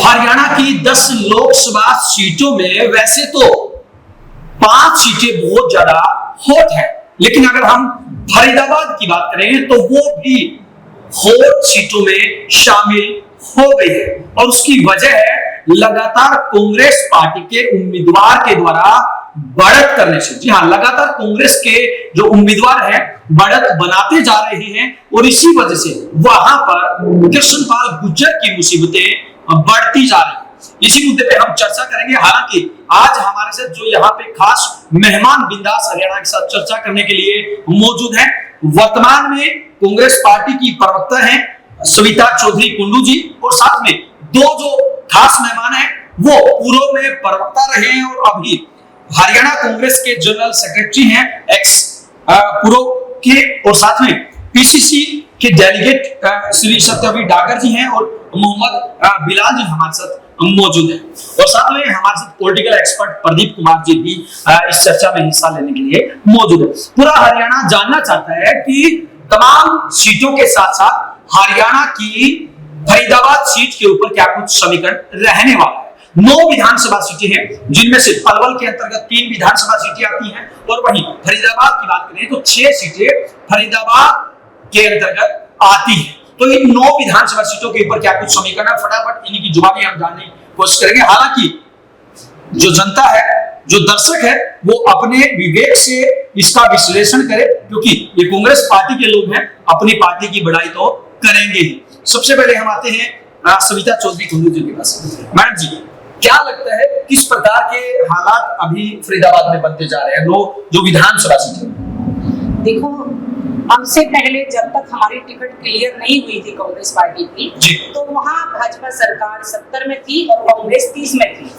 हरियाणा की 10 लोकसभा सीटों में वैसे तो 5 सीटें बहुत ज्यादा हॉट है, लेकिन अगर हम फरीदाबाद की बात करें तो वो भी हॉट सीटों में शामिल हो गई है। और उसकी वजह है लगातार कांग्रेस पार्टी के उम्मीदवार के द्वारा बढ़त करने से। जी हाँ, लगातार कांग्रेस के जो उम्मीदवार हैं बढ़त बनाते जा रहे हैं और इसी वजह से वहां पर कृष्णपाल गुर्जर की मुसीबतें बढ़ती जा रही है। इसी मुद्दे पे हम चर्चा करेंगे। हालांकि आज हमारे साथ जो यहाँ पे खास मेहमान बिंदास हरियाणा के साथ चर्चा करने के लिए मौजूद हैं, वर्तमान में कांग्रेस पार्टी की प्रवक्ता हैं सविता चौधरी कुंडू जी, और साथ में दो जो खास मेहमान हैं वो पूर्व में प्रवक्ता रहे हैं और अभी हरियाणा कांग्रेस के जनरल सेक्रेटरी हैं एक्स पूर्व के, और साथ में पीसीसी के डेलीगेट श्री सत्यवीर डागर जी हैं और मोहम्मद बिलाल जी हमारे साथ मौजूद हैं, और साथ में हमारे साथ पॉलिटिकल एक्सपर्ट प्रदीप कुमार जी भी इस चर्चा में हिस्सा लेने के लिए मौजूद है। पूरा हरियाणा जानना चाहता है कि तमाम सीटों के साथ साथ हरियाणा की फरीदाबाद सीट के ऊपर क्या कुछ समीकरण रहने वाला है। 9 विधानसभा सीटें हैं, जिनमें से पलवल के अंतर्गत 3 विधानसभा सीटें आती हैं, और वहीं फरीदाबाद की बात करें तो 6 सीटें फरीदाबाद के अंतर्गत आती हैं। तो इन 9 विधानसभा सीटों के ऊपर क्या कुछ समीकरण है, फटाफट इन्हीं की जुबानी हम जानने की कोशिश करेंगे। हालांकि जो जनता है, जो दर्शक है, वो अपने विवेक से इसका विश्लेषण करे, क्योंकि ये कांग्रेस पार्टी के लोग हैं, अपनी पार्टी की बढ़ाई तो करेंगे ही। सबसे पहले हम आते हैं सविता चौधरी कुंडू जी के पास। मैडम जी, क्या लगता है किस प्रकार के हालात अभी फरीदाबाद में बनते जा रहे हैं, जो विधानसभा सीटें? देखो, हमसे पहले जब तक हमारी टिकट क्लियर नहीं हुई थी कांग्रेस पार्टी की, तो वहाँ भाजपा सरकार 70 में थी और कांग्रेस 30 में थी।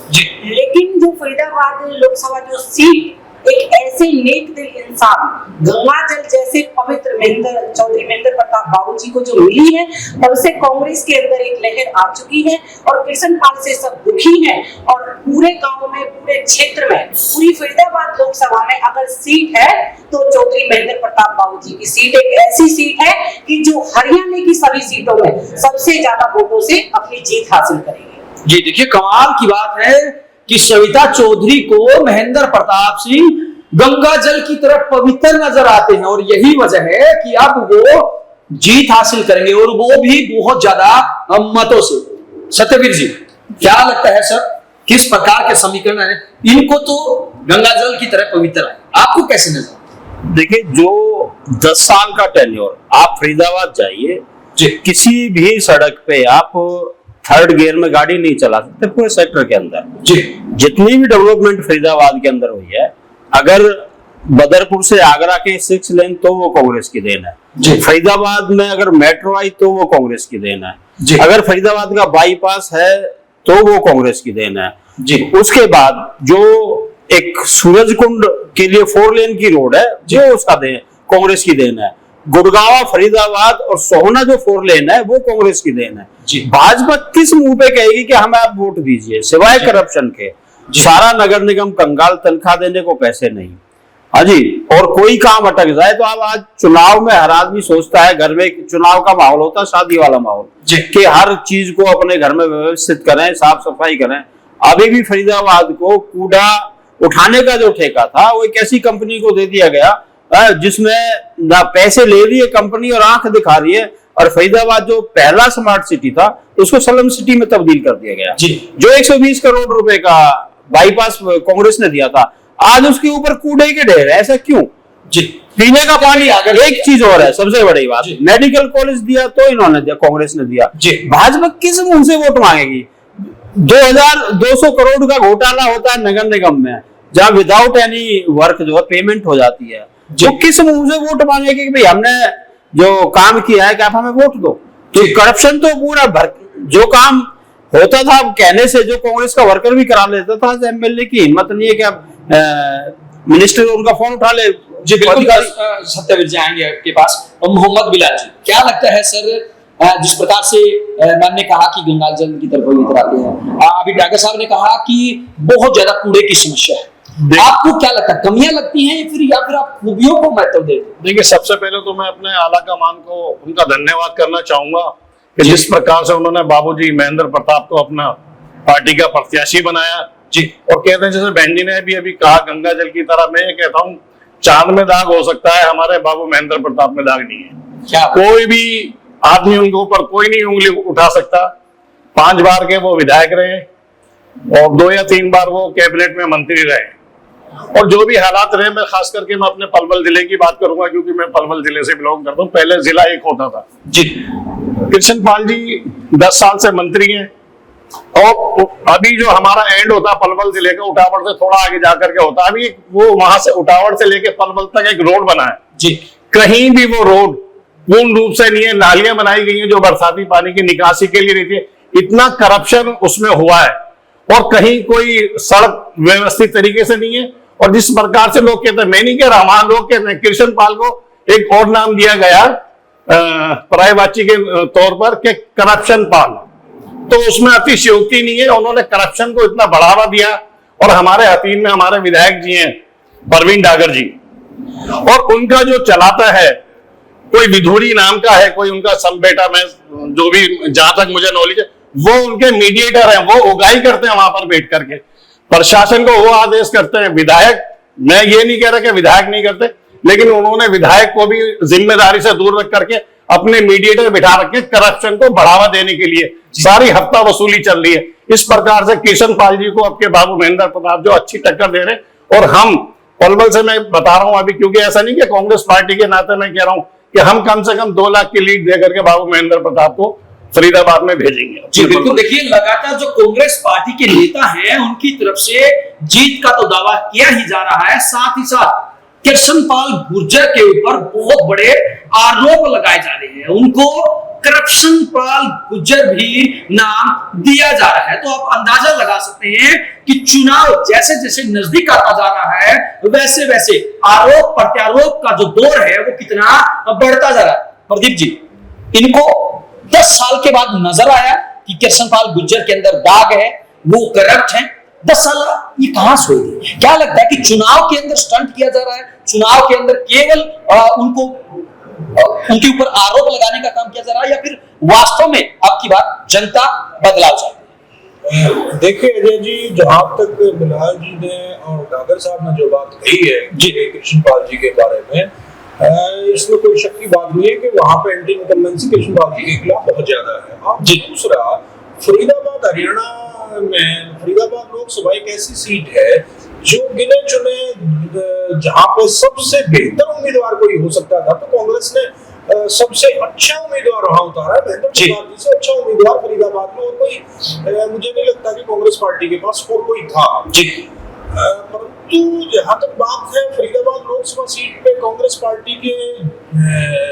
लेकिन जो फरीदाबाद लोकसभा जो सीट एक ऐसे नेक दिल इंसान गंगाजल जैसे पवित्र चौधरी महेंद्र प्रताप बाबू जी को जो मिली है, तब से कांग्रेस के अंदर एक लहर आ चुकी है और कृष्णपाल से सब दुखी हैं। और पूरे गांव में, पूरे क्षेत्र में, पूरी फरीदाबाद लोकसभा में अगर सीट है तो चौधरी महेंद्र प्रताप बाबू जी की सीट एक ऐसी सीट है कि जो हरियाणा की सभी सीटों में सबसे ज्यादा वोटों से अपनी जीत हासिल करेगी। जी देखिए, कमाल की बात है कि सविता चौधरी को महेंद्र प्रताप सिंह गंगा जल की तरफ पवित्र नजर आते हैं, और यही वजह है कि अब वो जीत हासिल करेंगे, और वो भी बहुत ज्यादा मतों से। सत्यवीर जी, क्या लगता है सर, किस प्रकार के समीकरण है? इनको तो गंगा जल की तरह पवित्र है, आपको कैसे नजर? देखिए, जो 10 साल का टेन्योर, आप फरीदाबाद जाइए, किसी भी सड़क पे आप 3rd गियर में गाड़ी नहीं चला सकते पूरे सेक्टर के अंदर। जितनी भी डेवलपमेंट फरीदाबाद के अंदर हुई है, अगर बदरपुर से आगरा के 6 लेन तो वो कांग्रेस की देन है। फरीदाबाद में अगर मेट्रो आई तो वो कांग्रेस की देन है। अगर फरीदाबाद का बाईपास है तो वो कांग्रेस की देन है। उसके बाद जो एक सूरजकुंड के लिए 4 लेन की रोड है, जो उसका देन कांग्रेस की देन है। गुड़गांव, फरीदाबाद और सोहना जो 4 लेन है वो कांग्रेस की देन है। भाजपा किस मुंह पे कहेगी कि हमें आप वोट दीजिए, सिवाय करप्शन के? सारा नगर निगम कंगाल, तनख्वाह देने को पैसे नहीं। हाँ जी, और कोई काम अटक जाए तो अब आज चुनाव में हर आदमी सोचता है, घर में चुनाव का माहौल होता है, शादी वाला माहौल, कि हर चीज को अपने घर में व्यवस्थित करें, साफ सफाई करें। अभी भी फरीदाबाद को कूड़ा उठाने का जो ठेका था वो एक ऐसी कंपनी को दे दिया गया जिसमें ना पैसे ले रही है कंपनी और आंख दिखा रही है, और फरीदाबाद जो पहला स्मार्ट सिटी था उसको स्लम सिटी में तब्दील कर दिया गया। जो 120 करोड़ रुपए का बाईपास कांग्रेस ने दिया था, आज उसके ऊपर कूड़े के ढेर है। ऐसा क्यों? पीने का पानी। अगर एक चीज और है, सबसे बड़ी बात, मेडिकल कॉलेज दिया तो इन्होंने दिया, कांग्रेस ने दिया। भाजपा किस मुंह से वोट मांगेगी? 2200 करोड़ का घोटाला होता है नगर निगम में, जहां विदाउट एनी वर्क जो है पेमेंट हो जाती है। जो किस मुंह से वोट मांगेगी कि भाई हमने जो काम किया है कि आप हमें वोट दो? तो करप्शन तो पूरा जो काम होता था कहने से, जो कांग्रेस का वर्कर भी करा लेता था, एमएलए की हिम्मत नहीं है कि आप मिनिस्टर उनका फोन उठा ले। जी बिल्कुल, सत्यवीर जी आएंगे आपके पास। और मोहम्मद बिलाल जी, क्या लगता है सर, जिस प्रकार से मैंने कहा कि गंगा जल की तरफ पवित्र आते हैं, अभी डागर साहब ने कहा कि बहुत ज्यादा कूड़े की समस्या है, आपको क्या लगता है, कमियां लगती हैं या फिर आप खूबियों को महत्व देते हैं? देखिए, सबसे पहले तो मैं अपने आला कमान को उनका धन्यवाद करना चाहूंगा कि जिस प्रकार से उन्होंने बाबूजी महेंद्र प्रताप को अपना पार्टी का प्रत्याशी बनाया जी। और कहते हैं जैसे बहन जी ने भी अभी कहा गंगा जल की तरह, मैं ये कहता हूँ चांद में दाग हो सकता है, हमारे बाबू महेंद्र प्रताप में दाग नहीं है। क्या कोई भी आदमी उनके ऊपर कोई नहीं उंगली उठा सकता। 5 बार के वो विधायक रहे और 2 या 3 बार वो कैबिनेट में मंत्री रहे। और जो भी हालात रहे, मैं खास करके मैं अपने पलवल जिले की बात करूंगा क्योंकि मैं पलवल जिले से बिलोंग करता हूँ। पहले जिला एक होता था जी। कृष्ण पाल जी 10 साल से मंत्री हैं और अभी जो हमारा एंड होता है पलवल जिले का, उटावड़ से थोड़ा आगे जाकर के होता है, अभी वो वहां से उटावड़ से लेके पलवल तक एक रोड बना है जी। कहीं भी वो रोड पूर्ण रूप से नहीं है। नालियां बनाई गई हैं जो बरसाती पानी की निकासी के लिए रहती है। इतना करप्शन उसमें हुआ है और कहीं कोई सड़क व्यवस्थित तरीके से नहीं है। और जिस प्रकार से लोग कहते हैं, मैं नहीं कह रहा, वहां लोग कहते हैं कृष्ण पाल को एक और नाम दिया गया पर्यायवाची के तौर पर कि करप्शन पाल, तो उसमें अतिशयोक्ति नहीं है। उन्होंने करप्शन को इतना बढ़ावा दिया। और हमारे हतीन में हमारे विधायक जी हैं परवीन डागर जी, और उनका जो चलाता है कोई विधुरी नाम का है, कोई उनका सम बेटा, मैं जो भी जहां तक मुझे नॉलेज है, वो उनके मीडिएटर हैं, वो उगाई करते हैं वहां पर बैठ करके, प्रशासन को वो आदेश करते हैं। विधायक, मैं ये नहीं कह रहा कि विधायक नहीं करते, लेकिन उन्होंने विधायक को भी जिम्मेदारी से दूर रख करके अपने मीडिएटर बिठा रखे करप्शन को बढ़ावा देने के लिए। सारी हफ्ता वसूली चल रही है। इस प्रकार से कृष्ण पाल जी को आपके बाबू महेंद्र प्रताप जो अच्छी टक्कर दे रहे हैं। और हम पलवल से मैं बता रहा हूं अभी, क्योंकि ऐसा नहीं कि कांग्रेस पार्टी के नाते मैं कह रहा हूं कि हम कम से कम 2 लाख की लीड देकर के बाबू महेंद्र प्रताप को फरीदाबाद में भेजेंगे। जी बिल्कुल। देखिए, लगातार जो कांग्रेस पार्टी के नेता हैं उनकी तरफ से जीत का तो दावा किया ही जा रहा है, साथ ही साथ कृष्ण पाल गुर्जर के ऊपर बहुत बड़े आरोप लगाए जा रहे हैं। उनको करप्शन पाल गुर्जर भी नाम दिया जा रहा है। तो आप अंदाजा लगा सकते हैं कि चुनाव जैसे जैसे नजदीक आता जा रहा है, वैसे वैसे आरोप प्रत्यारोप का जो दौर है वो कितना बढ़ता जा रहा है। प्रदीप जी, इनको 10 साल के बाद नजर आया कि कृष्ण पाल गुर्जर के अंदर दाग है, वो करप्ट है। 10 साल ये कहां से हुई? क्या लगता है कि चुनाव के अंदर स्टंट किया जा रहा है, चुनाव के अंदर केवल उनको उनके ऊपर आरोप लगाने का काम किया जा रहा है, या फिर वास्तव में आपकी बात जनता बदलाव चाहती है? देखिए अजय जी, जहां तक बिलाल जी ने और डागर साहब ने जो बात कही है जी कृष्ण पाल जी के बारे में, इसमें कोई शक की बात नहीं है कि वहां पे एंटी इनकम्बेंसी कृष्ण पाल जी के खिलाफ बहुत ज्यादा है। और दूसरा, फरीदाबाद हरियाणा में, फरीदाबाद लोकसभा एक ऐसी सीट है जो गिने चुने जहां पे सबसे बेहतर उम्मीदवार कोई हो सकता था, तो कांग्रेस ने सबसे अच्छा उम्मीदवार वहां उतारा है। महेंद्र प्रताप जी से अच्छा उम्मीदवार फरीदाबाद में और कोई मुझे नहीं लगता कि कांग्रेस पार्टी के पास और कोई था जी। परंतु जहां तक बात है फरीदाबाद लोकसभा सीट पे कांग्रेस पार्टी के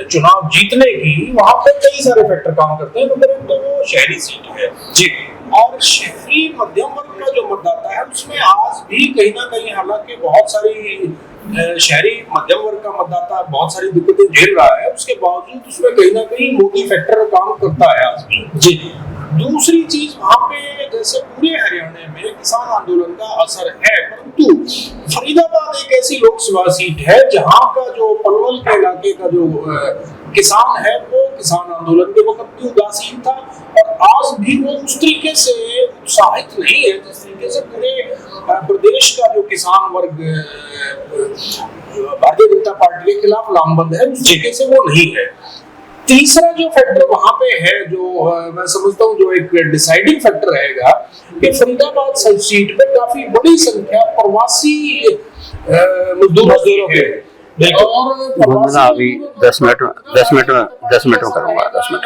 चुनाव जीतने की, वहां पे कई सारे फैक्टर काम करते हैं। नंबर 1 तो वो शहरी सीट है जी, और शहरी मध्यम वर्ग का जो मतदाता है उसमें आज भी कहीं ना कहीं, हालांकि बहुत सारी शहरी मध्यम वर्ग का मतदाता बहुत सारी दिक्कतें झेल रहा है, उसके बावजूद उसमें कहीं ना कहीं मोदी फैक्टर काम करता है आज भी जी। दूसरी चीज, वहां पे जैसे पूरे हरियाणा में किसान आंदोलन का असर है, परंतु फरीदाबाद एक ऐसी लोकसभा सीट है जहां का जो पलवल के इलाके का जो किसान है वो किसान आंदोलन के वक्त भी उदासीन था और आज भी वो उस तरीके से उत्साहित नहीं है जिस तरीके से पूरे प्रदेश का जो किसान वर्ग भारतीय जनता पार्टी के खिलाफ लामबंद है, उस तरीके से वो नहीं है। तीसरा जो फैक्टर वहां पे है, जो मैं समझता हूँ जो एक डिसाइडिंग फैक्टर रहेगा, कि फरीदाबाद सीट पे काफी बड़ी संख्या प्रवासी मजदूरों की है। और अभी 10 मिनट में करूंगा। 10 मिनट में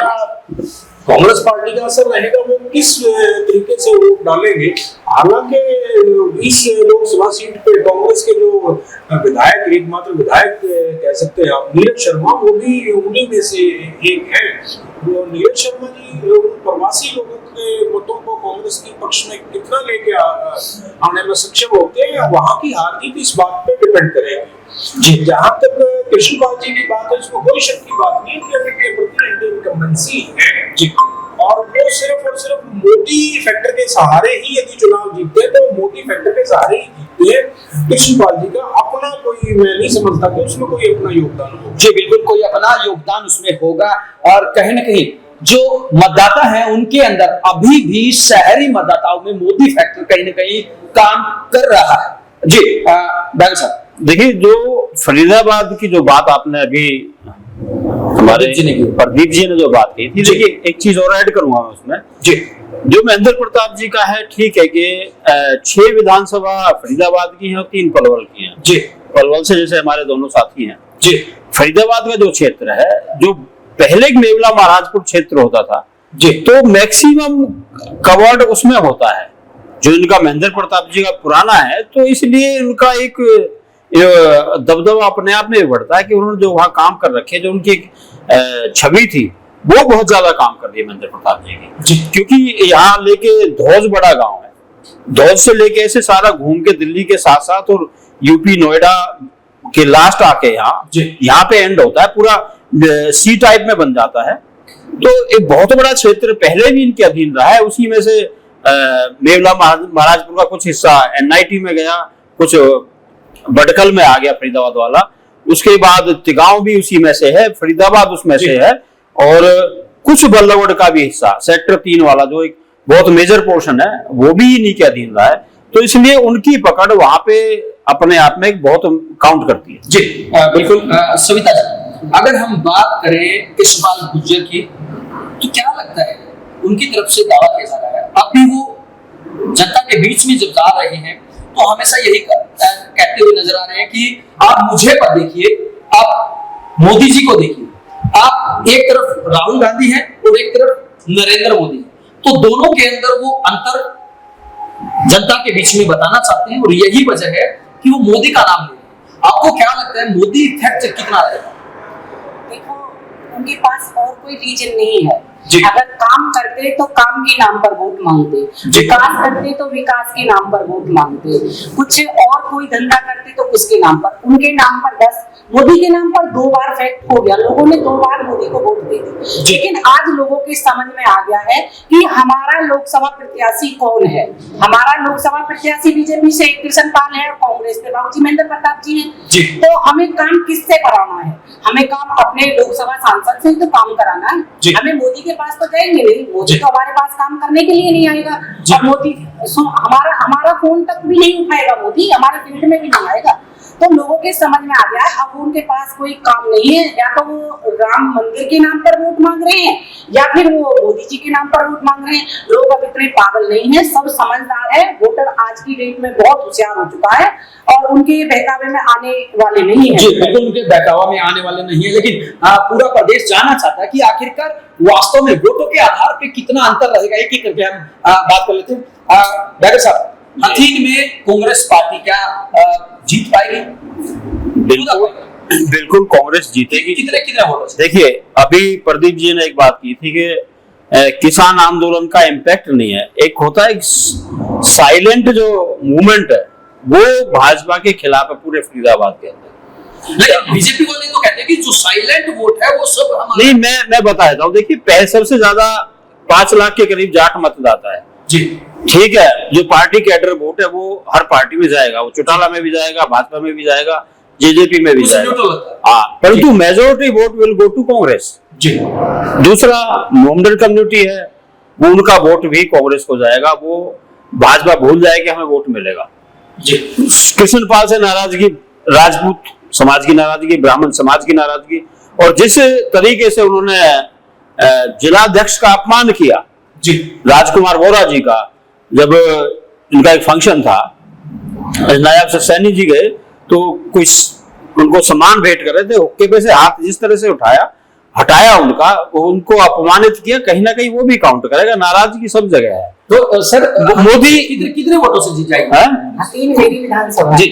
कांग्रेस पार्टी का असर रहेगा, वो किस तरीके से वोट डालेंगे। हालांकि इस लोकसभा सीट पे कांग्रेस के जो विधायक, एकमात्र विधायक कह सकते हैं आप, नीरज शर्मा, वो भी उन्हीं में से एक है। वो नीरज शर्मा जी प्रवासी लोगों के मतों को कांग्रेस के पक्ष में कितना लेके आने में सक्षम होते हैं, वहां की हार जीत इस बात पे डिपेंड करेगी जी। जहां तक कृष्ण पाल जी की बात है, इसमें कोई शक की बात नहीं कि उनके प्रति एंटी इनकम्बेंसी है जी, और वो सिर्फ और सिर्फ मोदी फैक्टर के सहारे ही यदि चुनाव जीतते हैं, तो मोदी फैक्टर के सहारे ही जीतते हैं। कृष्ण पाल जी का अपना कोई, मैं नहीं समझता कि उसमें कोई अपना योगदान हो। जी बिल्कुल, कोई अपना योगदान उसमें होगा। और कहीं ना कहीं जो मतदाता हैं उनके अंदर अभी भी शहरी मतदाताओं में मोदी फैक्टर कहीं ना कहीं काम कर रहा है। जी डॉक्टर साहब, देखिए, जो फरीदाबाद की जो बात आपने अभी हमारे प्रदीप जी ने जो बात की थी, देखिए एक चीज और ऐड करूंगा मैं उसमें। जी, जो महेंद्र प्रताप जी का है, ठीक है कि 6 विधानसभा फरीदाबाद की हैं और 3 पलवल की हैं। जी, पलवल से जैसे हमारे दोनों साथी हैं। जी, फरीदाबाद का जो क्षेत्र है, जो पहले मेवला महाराजपुर क्षेत्र होता था, जी, तो मैक्सिमम कवर्ड उसमें होता है, जो इनका महेंद्र प्रताप जी का पुराना है, तो इसलिए उनका एक दबदबा अपने आप में बढ़ता है कि उन्होंने जो वहां काम कर रखे, जो उनकी छवि थी वो बहुत ज्यादा काम कर रही है महेंद्र प्रताप जी की। क्योंकि यहाँ लेके धौज बड़ा गांव है, धौज से लेके ऐसे सारा घूम के दिल्ली के साथ साथ और यूपी नोएडा के लास्ट आके यहाँ पे एंड होता है, पूरा सी टाइप में बन जाता है। तो एक बहुत बड़ा क्षेत्र पहले भी इनके अधीन रहा है। उसी में से मेवला महाराजपुर का कुछ हिस्सा NIT में गया, कुछ बडकल में आ गया फरीदाबाद वाला, उसके बाद तिगांव भी उसी में से है, फरीदाबाद उसमें से है, और कुछ बल्लवगढ़ का भी हिस्सा सेक्टर 3 वाला जो एक बहुत मेजर पोर्शन है वो भी इन्हीं के अधीन रहा है। तो इसलिए उनकी पकड़ वहां पे अपने आप में बहुत काउंट करती है। जी बिल्कुल। सविता जी, अगर हम बात करें कृष्णपाल गुर्जर की, तो क्या लगता है उनकी तरफ से दावा कैसा रहा है? अब भी वो जनता के बीच में जब जा रहे हैं तो हमेशा यही कहते हुए नजर आ रहे हैं कि आप मुझे पर देखिए, आप मोदी जी को देखिए, आप एक तरफ राहुल गांधी हैं और एक तरफ नरेंद्र मोदी, तो दोनों के अंदर वो अंतर जनता के बीच में बताना चाहते हैं और यही वजह है कि वो मोदी का नाम ले रहे हैं। आपको क्या लगता है मोदी इफेक्ट कितना रहेगा? देखो, उनके पास और कोई रीजन नहीं है। अगर काम करते तो काम के नाम पर वोट मांगते, विकास करते तो विकास के नाम पर वोट मांगते, कुछ और कोई धंधा करते तो उसके नाम पर, उनके नाम पर बस मोदी के नाम पर 2 बार फैक्ट हो गया, लोगों ने 2 बार मोदी को वोट दे दी। लेकिन आज लोगों के समझ में आ गया है कि हमारा लोकसभा प्रत्याशी कौन है। हमारा लोकसभा प्रत्याशी बीजेपी से कृष्णपाल है और कांग्रेस से बाबूजी महेंद्र प्रताप जी हैं। तो हमें काम किससे कराना है? हमें काम अपने लोकसभा सांसद से तो काम कराना है। हमें मोदी के पास तो जाएंगे नहीं, मोदी तो हमारे पास काम करने के लिए नहीं आएगा, और मोदी हमारा फोन तक भी नहीं उठाएगा, मोदी हमारे फील्ड में भी नहीं आएगा। तो लोगों के समझ में आ गया है अब उनके पास कोई काम नहीं है, या तो वो राम मंदिर के नाम पर वोट मांग रहे हैं या फिर वो मोदी जी के नाम पर वोट मांग रहे हैं। लोग अब इतने पागल नहीं है, सब समझदार है। वोटर आज की डेट में बहुत होशियार हो चुका है और उनके बहकावे में आने वाले नहीं है। जी बिल्कुल, उनके बहकावा में आने वाले नहीं है। लेकिन पूरा प्रदेश जानना चाहता है कि आखिरकार वास्तव में वोटों के आधार पे कितना अंतर रहेगा। एक एक करके हम बात कर लेते हैं। डॉक्टर साहब, हथीन में कांग्रेस पार्टी क्या जीत पाएगी? बिल्कुल कांग्रेस जीतेगी। कितने वोटों से? देखिए, अभी प्रदीप जी ने एक बात की थी कि किसान आंदोलन का इम्पैक्ट नहीं है। एक होता है साइलेंट जो मूवमेंट है वो भाजपा के खिलाफ है पूरे फरीदाबाद के अंदर। लेकिन बीजेपी वाले तो कहते हैं कि जो साइलेंट वोट है वो सब हमारा। नहीं, मैं बता देता हूँ। देखिए, सबसे ज्यादा 5 लाख के करीब जाट मतदाता है। जी ठीक है, जो पार्टी कैडर वोट है वो हर पार्टी में जाएगा, वो चौटाला में भी जाएगा, भाजपा में भी जाएगा, जेजेपी में भी जाएगा। हाँ, परंतु majority vote will go to Congress. जी। दूसरा, मोमडन कम्युनिटी है, वो उनका वोट भी कांग्रेस को जाएगा। वो भाजपा भूल जाएगी हमें वोट मिलेगा। जी। कृष्णपाल से नाराजगी, राजपूत समाज की नाराजगी, ब्राह्मण समाज की नाराजगी, और जिस तरीके से उन्होंने जिलाध्यक्ष का अपमान किया जी, राजकुमार वोरा जी का, जब इनका एक फंक्शन था, नायब सैनी जी गए तो कुछ उनको सम्मान भेंट कर रहे थे, हुक्के पे से हाथ जिस तरह से हटाया उनको अपमानित किया, कहीं ना कहीं वो भी काउंट करेगा। नाराजगी सब जगह है। तो सर, मोदी कितने वोटों से जीत जाएगा? हथीन मेरी विधानसभा जी,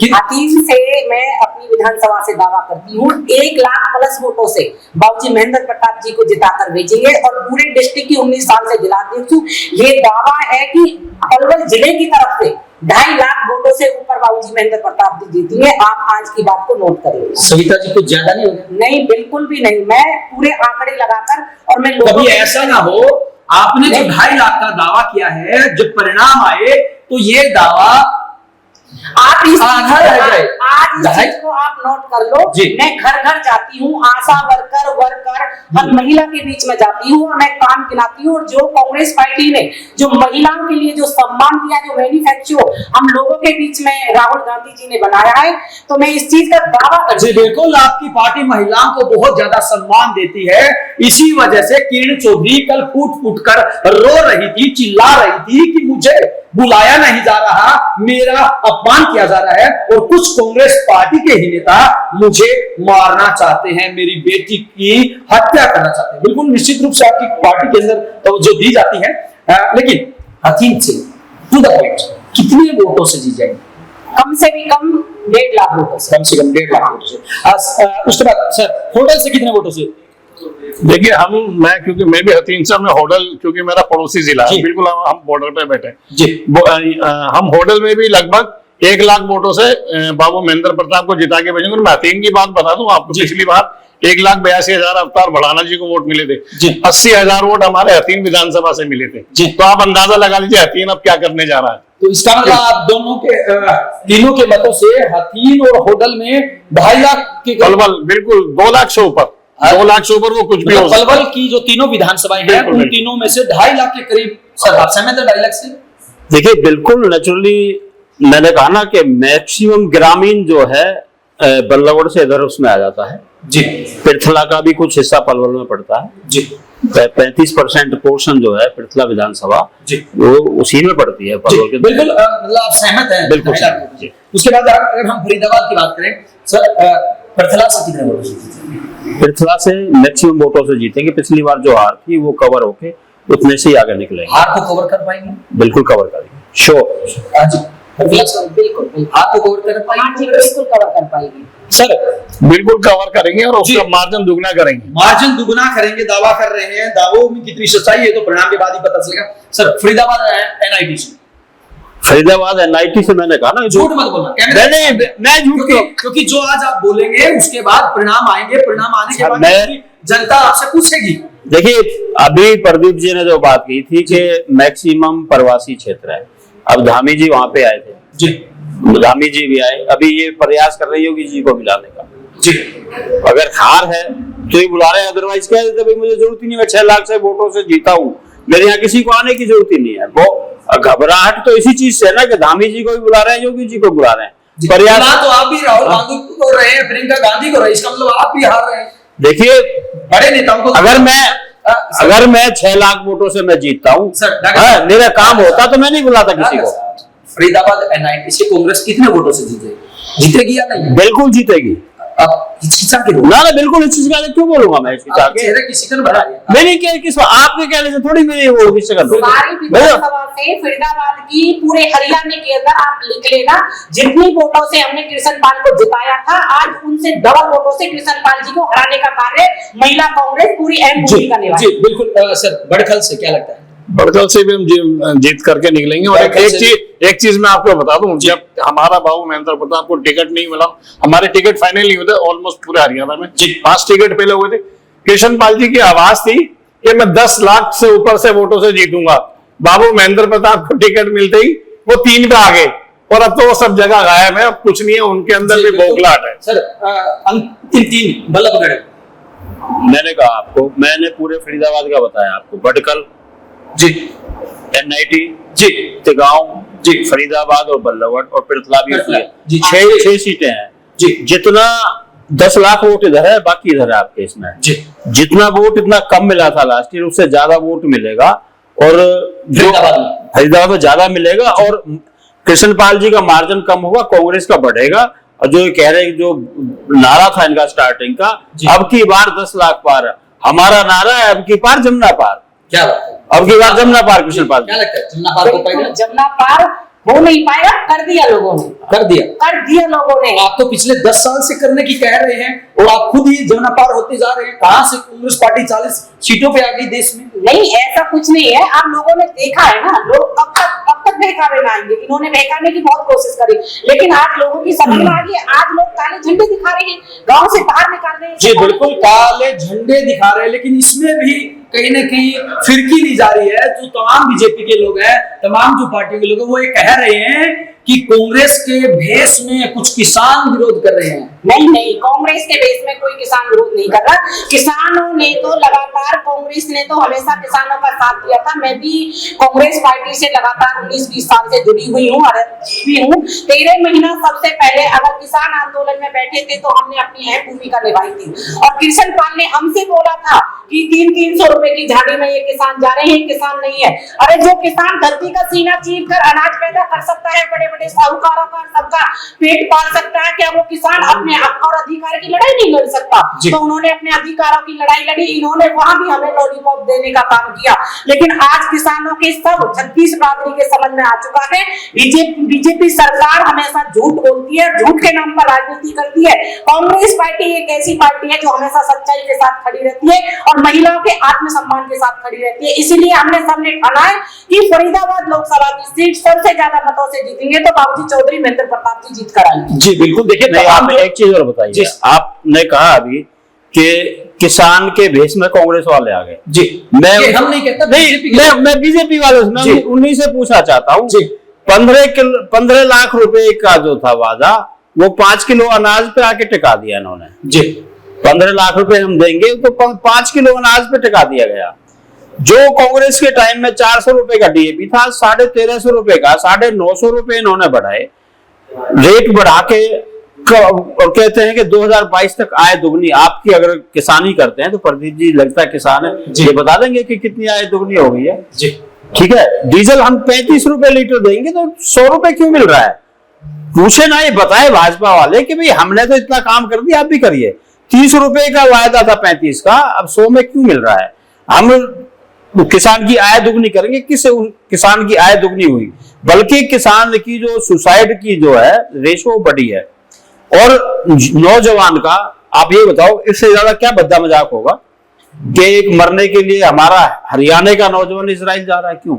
हथीन से मैं अपनी विधानसभा से दावा करती हूँ 1 लाख प्लस वोटों से बाबूजी महेंद्र प्रताप जी को जिताकर भेजेंगे। और पूरे डिस्ट्रिक्ट की 19 साल से जिलाध्यक्ष हूँ, ये दावा है कि पलवल जिले की तरफ से 2.5 लाख वोटों से ऊपर बाबूजी महेंद्र प्रताप जी जीतेंगे। आप आज की बात को नोट करिए। सविता जी, कुछ ज्यादा नहीं होगा? नहीं, बिल्कुल भी नहीं। मैं पूरे आंकड़े लगाकर, और मैं कभी ऐसा ना हो आपने जो 2.5 लाख का दावा किया है, जब परिणाम आए तो ये दावा आप इस आधा रह जाए। आज इस चीज को आप नोट कर लो। मैं घर घर जाती हूँ, आशा वर्कर हर महिला के बीच में जाती हूँ और मैं काम गिनाती हूँ। और जो कांग्रेस पार्टी ने जो महिलाओं के लिए जो सम्मान दिया, जो मैन्युफैक्चर हम लोगों के बीच में राहुल गांधी जी ने बनाया है, तो मैं इस चीज का दावा करती हूँ। बिल्कुल, आपकी पार्टी महिलाओं को बहुत ज्यादा सम्मान देती है। इसी वजह से किरण चौधरी कल फूट फूट कर रो रही थी, चिल्ला रही थी कि मुझे बुलाया नहीं जा रहा, मेरा अपमान किया जा रहा है और कुछ कांग्रेस पार्टी के ही नेता मुझे मारना चाहते हैं, मेरी बेटी की हत्या करना चाहते हैं। बिल्कुल निश्चित रूप से आपकी पार्टी के अंदर तवज्जो दी जाती है, लेकिन हकीम से टू द पॉइंट, कितने वोटों से जीत जाएंगे? कम से भी कम 1.5 लाख वोटों से। कम से कम 1.5 लाख वोटों से। उसके बाद सर होटल से कितने वोटों से? देखिए क्योंकि मैं भी हथीनसा में होटल, क्योंकि मेरा पड़ोसी जिला है, बिल्कुल हम बॉर्डर पे बैठे जी। हम होटल में भी लगभग 1 लाख वोटों से बाबू महेंद्र प्रताप को जिता के भेजेंगे। मैं हथीन की बात बता दूं आपको, पिछली बार 1,82,000 अवतार भड़ाना जी को वोट मिले थे, 80,000 वोट हमारे हथीन विधानसभा से मिले थे। तो आप अंदाजा लगा लीजिए हथीन अब क्या करने जा रहा है। तो इसका मतलब आप दोनों के तीनों के मतों से हथीन और होटल में 2.5 लाख की पलवल, बिल्कुल 2 लाख से ऊपर, 2 लाख से ऊपर वो कुछ भी हो। पलवल की जो तीनों विधानसभाएं हैं उन तीनों में से 2.5 लाख के करीब। सर आप सहमत है 2.5 लाख से? देखिए बिल्कुल नेचुरली, मैंने कहा ना कि मैक्सिमम ग्रामीण जो है बल्लभगढ़ से इधर उसमें आ जाता है जी। पृथला का भी कुछ हिस्सा पलवल में पड़ता है जी। 35% पोर्शन जो है पृथला विधानसभा जी वो उसी में पड़ती है पलवल के। बिल्कुल, मतलब आप सहमत हैं? बिल्कुल। उसके बाद अगर हम फरीदाबाद की बात करें सर, पृथला से कितने वोटों से जीतेंगे? पृथला से मैक्सिमम वोटों से जीतेंगे। पिछली बार जो हार थी वो कवर होके उतने से ही आगे निकलेंगे। हार को कवर कर पाएंगे? बिल्कुल कवर करेंगे, श्योर। हाँ जी, बिल्कुल आपको कवर कर पाएंगे? बिल्कुल कवर कर पाएंगे सर। बिल्कुल कवर करेंगे और उसका मार्जिन दुगना करेंगे। मार्जिन दुगना करेंगे, दावा कर रहे हैं। दावों में कितनी सच्चाई है तो परिणाम के बाद ही पता चलेगा। सर फरीदाबाद एनआईटी से, फरीदाबाद एनआईटी से मैंने कहा ना, झूठ मत बोलना। मैं झूठ, क्योंकि जो आज आप बोलेंगे उसके बाद परिणाम आएंगे, परिणाम आने के बाद जनता आपसे पूछेगी। देखिए अभी प्रदीप जी ने जो बात की थी कि मैक्सिमम प्रवासी क्षेत्र है, अब धामी जी वहां पे आए थे जी, धामी जी भी आए, अभी ये प्रयास कर रही योगी जी को मिलाने का जी। अगर हार है तो ये बुला रहे हैं, अदरवाइज कह देते भाई मुझे जरूरत ही नहीं, मैं 6 लाख से वोटों से जीता हूँ, मेरे यहाँ किसी को आने की जरूरत ही नहीं है। वो घबराहट तो इसी चीज से है ना कि धामी जी को भी बुला रहे हैं, योगी जी को बुला रहे हैं। प्रयास तो आप भी राहुल गांधी को रहे हैं, प्रियंका गांधी को रहे, इसका मतलब आप भी हार रहे हैं। देखिए बड़े नेताओं को अगर मैं 6 लाख वोटों से मैं जीतता हूँ, मेरा काम होता तो मैं नहीं बुलाता किसी को। फरीदाबाद एनआईटी से कांग्रेस कितने वोटों से जीतेगी या नहीं? बिल्कुल जीतेगी। ना बिल्कुल हिचकिचा के क्यों बोलूंगा मैं? चेहरे किसी का बना दिया मैंने क्या, किस आपके कहने से थोड़ी मेरी वो हिचक कर सारी विधानसभा से फरीदाबाद की पूरे हरियाणा के अंदर आप लिख लेना, जितनी वोटों से हमने कृष्ण पाल को जिताया था, आज उनसे डबल वोटों से कृष्ण पाल जी को हराने का कार्य महिला कांग्रेस पूरी अहम भूमिका निभाएगी। जी बिल्कुल। सर बड़खल से क्या लगता है? बड़खल से भी हम जीत करके निकलेंगे। और एक चीज मैं आपको बता दूं, जब हमारा बाबू महेंद्र प्रताप को टिकट नहीं मिला, हमारे टिकट फाइनल नहीं हुए थे ऑलमोस्ट पूरे हरियाणा में, 5 टिकट पहले हुए थे। कृष्ण पाल जी की आवाज थी कि मैं 10 लाख से ऊपर से वोटों से जीतूंगा। बाबू महेंद्र प्रताप को टिकट मिलते ही वो 3 पे आ गए और अब तो वो सब जगह गायब है, अब कुछ नहीं है, उनके अंदर भी बौखलाहट है। सर अंतिम 3 बल्लभगढ़, मैंने कहा आपको, मैंने पूरे फरीदाबाद का बताया आपको, बड़कल जी, एनआईटी जी, तिगांव जी, फरीदाबाद और बल्लभगढ़ और पृथला भी जी, 6 सीटें हैं जी। जितना 10 लाख वोट इधर है, बाकी इधर है आपके इसमें जी। जितना वोट इतना कम मिला था लास्ट ईयर, उससे ज्यादा वोट मिलेगा और फरीदाबाद में ज्यादा मिलेगा और कृष्ण पाल जी का मार्जिन कम होगा, कांग्रेस का बढ़ेगा। और जो कह रहे जो नारा था इनका स्टार्टिंग का, अब की बार 10 लाख पार, हमारा नारा है अब की पार जमुना पार। क्या बात है? अब की बार जमुना पार कृष्ण पाल, क्या लगता है जमुना पार को पाएगा? जमुना पार हो नहीं पाएगा, कर दिया लोगों ने, कर दिया लोगों ने। आप तो पिछले 10 साल से करने की कह रहे हैं और आप खुद ही जमुना पार होते जा रहे हैं। कहां से कांग्रेस पार्टी 40 सीटों पे आ गई देश में? नहीं, ऐसा कुछ नहीं है। आप लोगों ने देखा है ना, लोग अब तक बहकावे में आएंगे। इन्होंने बहकाने की बहुत कोशिश करी, लेकिन आज लोगों की समझ में आ गई। आज लोग काले झंडे दिखा रहे हैं, गांव से बाहर निकाल रहे हैं। जी बिल्कुल, काले झंडे दिखा रहे हैं, लेकिन इसमें भी कहीं ना कहीं फिरकी ली जा रही है। जो तमाम बीजेपी के लोग हैं, तमाम जो पार्टियों के लोग हैं, वो ये कह रहे हैं कि कांग्रेस के भेष में कुछ किसान विरोध कर रहे हैं। नहीं नहीं, कांग्रेस के बेस में कोई किसान विरोध नहीं कर रहा। किसानों ने तो लगातार, कांग्रेस ने तो हमेशा किसानों का साथ दिया था। मैं भी कांग्रेस पार्टी से लगातार 19-20 साल से जुड़ी हुई हूँ और भी हूँ। 13 महीना सबसे पहले अगर किसान आंदोलन में बैठे थे तो हमने अपनी अहम भूमिका निभाई थी। और कृष्ण पाल ने हमसे बोला था कि 300 रुपए की झाड़ी में ये किसान जा रहे हैं, किसान नहीं है। अरे जो किसान धरती का सीना चीर कर अनाज पैदा कर सकता है, बड़े बड़े साहूकारों का सबका पेट पाल सकता है, क्या वो किसान अपने हक और अधिकार की लड़ाई नहीं लड़ सकता? तो उन्होंने अपने अधिकारों की लड़ाई लड़ी। इन्होंने वहां भी हमें लॉलीपॉप देने का काम किया। लेकिन आज किसानों के सब 36 बिरादरी के समझ में आ चुका है। बीजेपी सरकार हमेशा झूठ बोलती है, झूठ के नाम पर राजनीति करती है। कांग्रेस पार्टी एक ऐसी पार्टी है जो हमेशा सच्चाई के साथ खड़ी रहती है और महिलाओं के आत्मसम्मान के साथ खड़ी रहती है। इसीलिए हमने सबने ठाना है कि फरीदाबाद लोकसभा की सीट सबसे ज्यादा मतों से जीतेंगे तो बाबूजी चौधरी महेंद्र प्रताप जी जीत कर आएंगे। जी बिल्कुल। देखिए, नहीं, आप एक चीज और बताइए, आपने कहा अभी कि किसान के भेष में कांग्रेस वाले आ गए। जी, हम नहीं कहता, मैं बीजेपी वालों से उन्हीं से पूछना चाहता हूँ। 15 लाख रुपए का जो था वादा, वो 5 किलो अनाज पे आके टिका दिया इन्होंने। जी, 15 लाख रुपए हम देंगे तो 5 किलो अनाज पे टिका दिया गया। जो कांग्रेस के टाइम में 400 रुपए का डीएपी था, 1350 रुपए का 950 रुपए इन्होंने बढ़ाए, रेट बढ़ा के और कहते हैं कि 2022 तक आय दुगनी। आपकी अगर किसानी करते हैं तो प्रदीप जी लगता है किसान है, ये बता देंगे कि कितनी आय दुगनी हो गई है। जी ठीक है, डीजल हम 35 रुपए लीटर देंगे तो 100 रुपए क्यों मिल रहा है? पूछे ना, ये बताए भाजपा वाले कि भाई हमने तो इतना काम कर दिया, आप भी करिए। 30 रुपए का वायदा था 35 का, अब 100 में क्यों मिल रहा है? हम किसान की आय दुगनी करेंगे, किस किसान की आय दुगनी हुई? बल्कि किसान की जो सुसाइड की जो है रेशो बढ़ी है। और नौजवान का आप ये बताओ, इससे ज्यादा क्या बद्दा मजाक होगा कि एक मरने के लिए हमारा हरियाणा का नौजवान इजराइल जा रहा है? क्यों?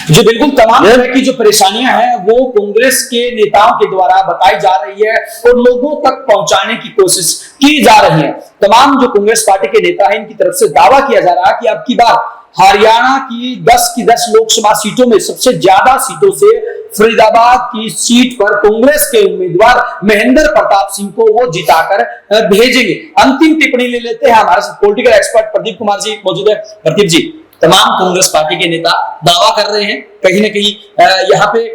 जो बिल्कुल तमाम तरह की जो परेशानियां हैं वो कांग्रेस के नेताओं के द्वारा बताई जा रही है और लोगों तक पहुंचाने की कोशिश की जा रही है। तमाम जो कांग्रेस पार्टी के नेता हैं, इनकी तरफ से दावा किया जा रहा है कि अब की बार हरियाणा की 10 की 10 लोकसभा सीटों में सबसे ज्यादा सीटों से फरीदाबाद की सीट पर कांग्रेस के उम्मीदवार महेंद्र प्रताप सिंह को वो जिताकर भेजेंगे। अंतिम टिप्पणी ले लेते हैं, हमारे साथ पॉलिटिकल एक्सपर्ट प्रदीप कुमार जी मौजूद है। प्रदीप जी, तमाम कांग्रेस पार्टी के नेता दावा कर रहे हैं, कहीं ना कहीं यहाँ पे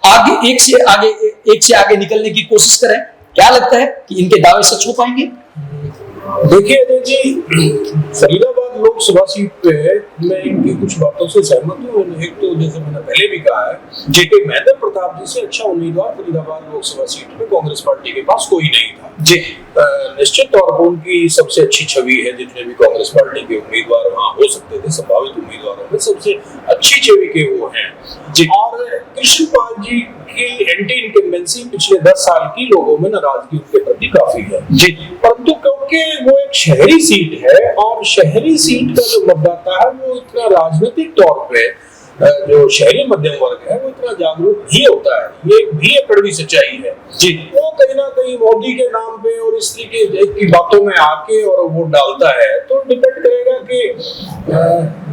आगे एक से आगे निकलने की कोशिश करें। क्या लगता है कि इनके दावे सच हो पाएंगे? देखिए अजय जी, फरीदाबाद लोकसभा सीट पे मैं इनकी कुछ बातों से सहमत हूँ। एक तो जैसे मैंने पहले भी कहा है कि महेंद्र प्रताप जी से अच्छा उम्मीदवार फरीदाबाद लोकसभा सीट पे कांग्रेस पार्टी के पास कोई नहीं था। जी, निश्चित तौर पर उनकी सबसे अच्छी छवि है। जितने भी कांग्रेस पार्टी के उम्मीदवार वहाँ हो सकते थे, संभावित उम्मीदवारों में सबसे अच्छी छवि के वो हैं। और कृष्ण पाल जी की एंटी इनकम्बेंसी पिछले 10 साल की लोगों में नाराजगी उनके प्रति काफी है। जी, परंतु क्योंकि वो एक शहरी सीट है और शहरी सीट का जो मतदाता है वो इतना राजनीतिक तौर पे जो शहरी मध्यम वर्ग है वो इतना जागरूक ही होता है, ये भी एक कड़वी सच्चाई है। जी, वो कहीं ना कहीं मोदी के नाम पे और इस तरीके की बातों में आके और वोट डालता है, तो डिपेंड करेगा कि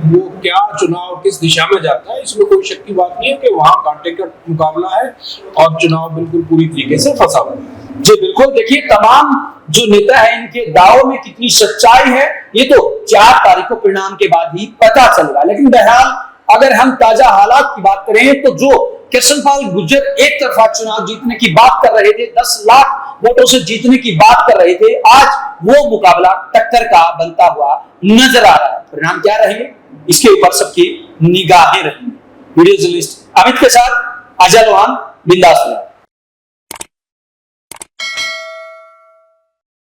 वो क्या चुनाव किस दिशा में जाता है। इसमें कोई शक की बात नहीं है कि वहाँ कांटे का मुकाबला है और चुनाव बिल्कुल पूरी तरीके से फंसा हुआ है। जी बिल्कुल। देखिए, तमाम जो नेता है इनके दावों में कितनी सच्चाई है ये तो 4 तारीख को परिणाम के बाद ही पता चलेगा। लेकिन बहरहाल अगर हम ताजा हालात की बात करें तो जो कृष्णपाल गुर्जर एक तरफा चुनाव जीतने की बात कर रहे थे, 10 लाख वोटों से जीतने की बात कर रहे थे, आज वो मुकाबला टक्कर का बनता हुआ नजर आ रहा है। परिणाम क्या रहेंगे इसके ऊपर सबकी निगाहें रहेंगी। वीडियो जर्नलिस्ट अमित के साथ अजय लोहान, बिंदास।